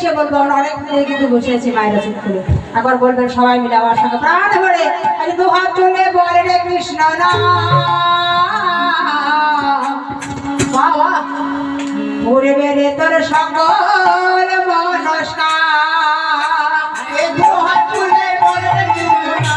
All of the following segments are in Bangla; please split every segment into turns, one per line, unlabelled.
সে বলবো অনেক থেকে কিন্তু বসে আছি মায়ের চুপ করে। একবার বলবেন সবাই মিলে আমার সঙ্গে প্রাণ ভরে আরে দু হাত তুলে বলে রে কৃষ্ণ না বাবা ঘুরে বেড়ে তোর সকল মনস্কার দু হাত তুলে বলে রে কৃষ্ণ না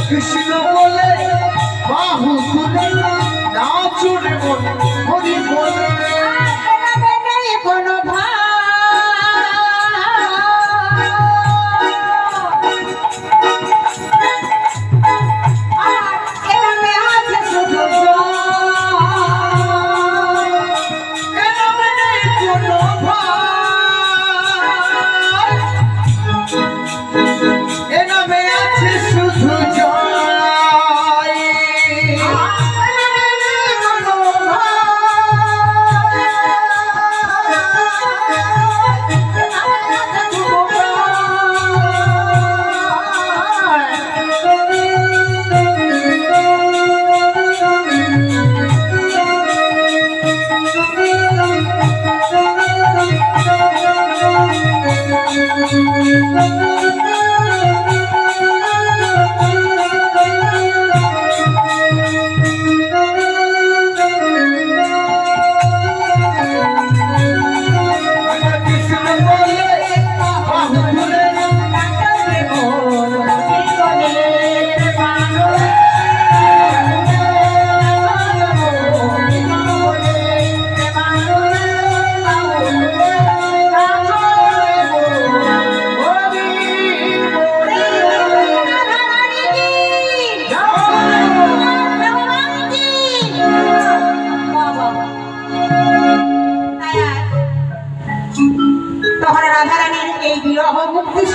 কৃষ্ণ বলে বাহু তুলে নাচো রে মন হরি বলে কোনো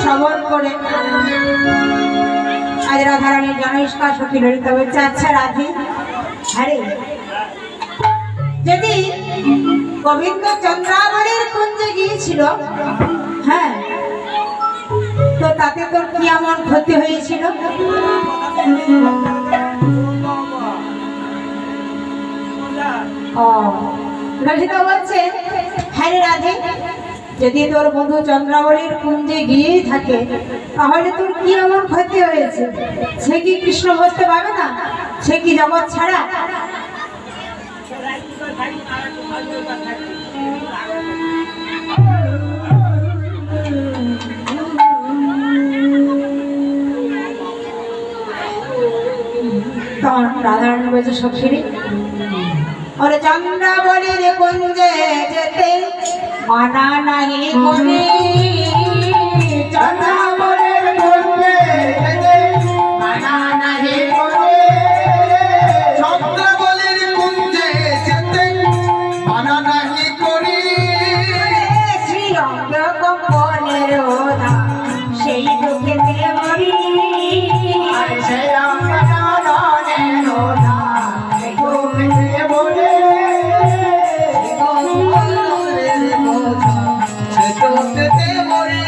শ্রবণ করে আজ রাধারানীর জনৈষ্কা সখী ললিতা বলছে আচ্ছা রাধে আরে যদি গোবিন্দ চন্দ্রাবলীর কুঞ্জে গিয়েছিল হ্যাঁ তো তাতে তোর কি এমন ক্ষতি হয়েছিল ও ললিতা বলছে হ্যাঁ রাধে যদি তোর বন্ধু চন্দ্রাবলীর কুঞ্জে গিয়েই থাকে তাহলে তোর কি এমন ক্ষতি হয়েছে সে কি কৃষ্ণ বুঝতে পারবে না সে কি জগৎ ছাড়া তখন রাধারানী বলছে সখী ওরে চন্দ্রাবলীর কুঞ্জে যেতে মানা নাহি করে,
চন্দ্রাবলীর কুঞ্জে যেতে মানা নাহি করে, চন্দ্রাবলীর কুঞ্জে যেতে মানা নাহি করে,
শ্রীরঙ্গ কম্পনের ওধা সেই দুঃখেতে মরি,
সেই অঙ্গনের ওধা সেই দুঃখেতে মরি,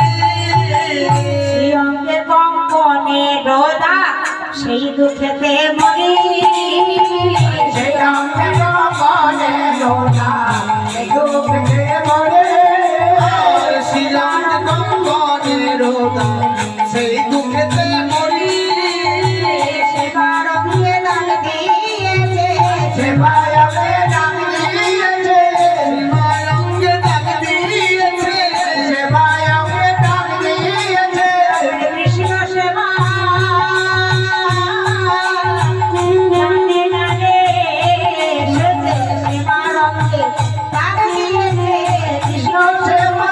শ্রীরঙ্গে কম্পনের ওধা সেই দুঃখেতে মরি,
সেই অঙ্গনের ওধা সেই দুঃখেতে মরি, শিলার কম্পনের ওধা সেই দুঃখেতে মরি,
সেবার দিয়ে দান দিয়েছে,
সেবায় আমি ডাক দিয়েছে, সেবায় অঙ্গে ডাক দিয়েছে, সেবায় অঙ্গে ডাক দিয়েছে,
কৃষ্ণ সেবা জানে না রে, এসেছে সেবার অঙ্গে দান দিয়েছে, কৃষ্ণ
সেবা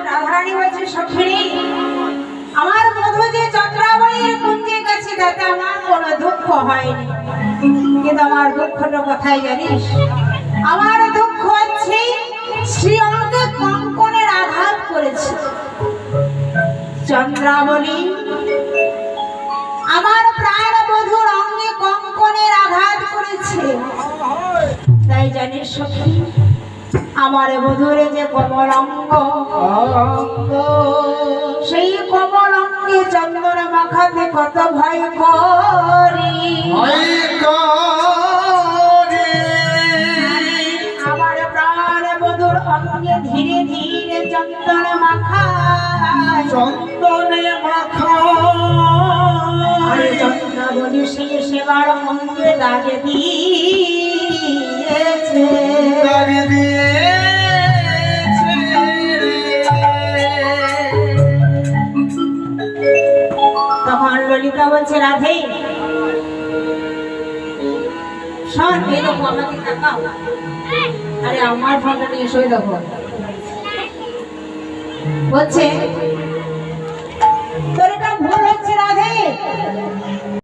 রাধারানী বলছে সখিনী, আমার বধূ যে চন্দ্রাবলীর কুঞ্জে গেছে তাতে আমার কোনো দুঃখ হয়নি, কিন্তু আমার দুঃখটা কোথায় জানিস? আমার দুঃখ হচ্ছে শ্রীঅঙ্গে কঙ্কনের আঘাত করেছে চন্দ্রাবলী, আমার প্রাণ বধূর অঙ্গে কঙ্কনের আঘাত করেছে, তাই জানিস সখী আমার বধূর যে কোমল অঙ্গ, সেই কোমল অঙ্গে চন্দন মাখাতে কত ভয় করি, আমার প্রাণ বধূর অঙ্গে ধীরে ধীরে চন্দন মাখায়,
চন্দনে মাখা
আরে চন্দ্রাবলী সেই সেবার অঙ্গে দাগ দিয়েছে, তখন ললিতা বলছে রাধে শোন, এই দেখো আমাকে তাকাও, আরে আমার ফোনটা নিয়ে শুয়ে দেখো, বলছে তোর এটা ভুল হচ্ছে রাধে,